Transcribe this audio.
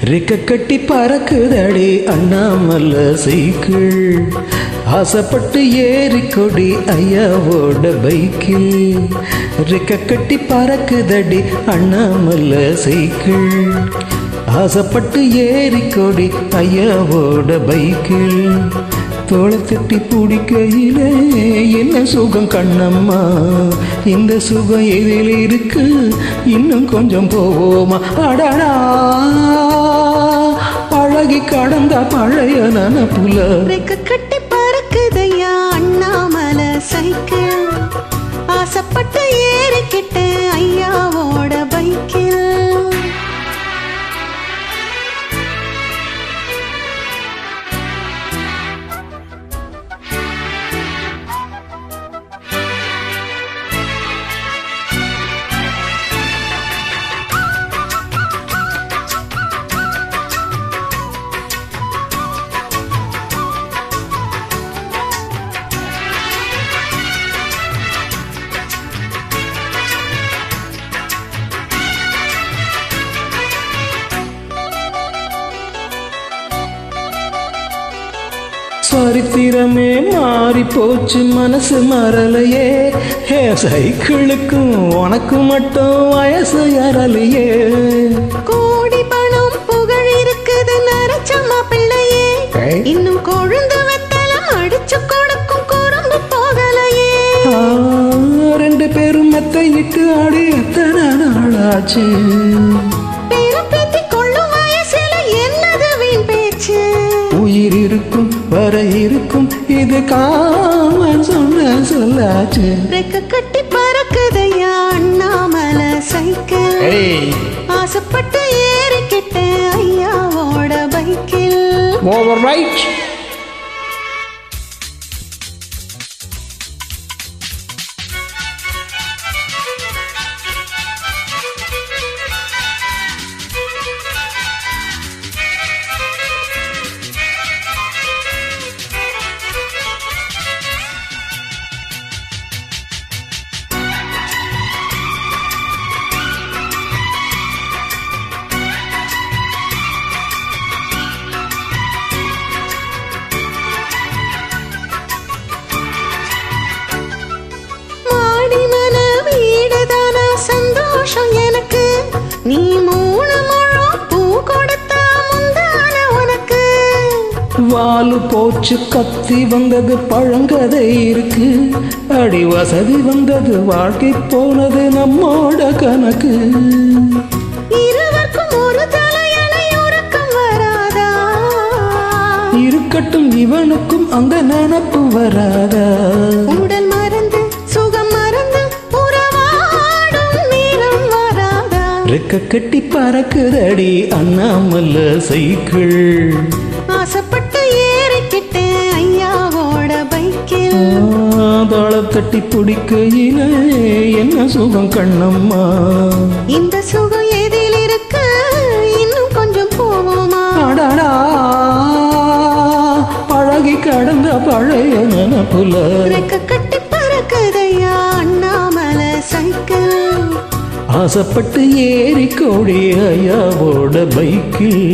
ரெக்க கட்டி பறக்குதடி அண்ணாமலை சைக்கிள் ஆசைப்பட்டு ஏறிக்கொடி ஐயாவோட பைக்கில் ரெக்க கட்டி பறக்குதடி அண்ணாமலை சைக்கிள் ஆசைப்பட்டு ஏறிக்கொடி ஐயாவோட பைக்கில் தோளை தட்டி பிடிக்கையிலே என்ன சுகம் கண்ணம்மா இந்த சுகம் எதில் இருக்கு இன்னும் கொஞ்சம் போவோமா அடடா பழகி கடந்த பழைய நனப்புல ரெக்க கட்டி பறக்குதையா அண்ணாமலை சைக்கிள் ஆசைப்பட்டு ஏறிக்கிட்ட ஐயாவோட பைக்கில் சரித்திரமே மாறி போச்சு மனசு மறலையே ஹே சைக்கிளுக்கும் உனக்கு மட்டும் வயசு ஏறலையே கோடி பணம் புகழ் இருக்குது நரச்சம்மா பிள்ளையே இன்னும் கொழுந்து வெத்தலம் அடிச்சு கொடுக்கும் குறும்பு போகலையே ரெண்டு பேரும் மெத்தையிட்டு ஆடி எத்தனை நாளாச்சு உயிர் இருக்கும் வர இருக்கும் இது காமன் சொன்ன சொல்லாச்சு ரெக்க கட்டி பறக்குதையா அண்ணாமலை சைக்கிள் ஆசைப்பட்டு ஏறிக்கிட்ட ஐயாவோட பைக்கில் ஓவர் ரைட் நீ மூணு முழம் பூ கொடுத்தா முந்தான உனக்கு வாலு போச்சு கத்தி வந்தது பழங்கதை இருக்கு அடி வசதி வந்தது வாழ்க்கை போனது நம்மோட கணக்கு இருவருக்கும் ஒரு தலையணை உறக்கம் வராதா இருக்கட்டும் இவனுக்கும் அந்த நினப்பு வராதா உடல் மறந்து சுகம் மறந்து ரெக்க கட்டி பறக்குதடி அண்ணாமலை சைக்கிள் ஆசைப்பட்டு ஏறிக்கிட்ட ஐயாவோட பைக்கில் தாள தட்டி பிடிக்கையில என்ன சுகம் கண்ணம்மா இந்த சுகம் எதில் இருக்கு இன்னும் கொஞ்சம் போவோமா அடடா பழகி கடந்த பழைய நனப்புல ரெக்க கட்டி பறக்குதையா அண்ணாமலை சைக்கிள் ஆசைப்பட்டு ஏறிக்கோடி ஐயாவோட பைக்கில்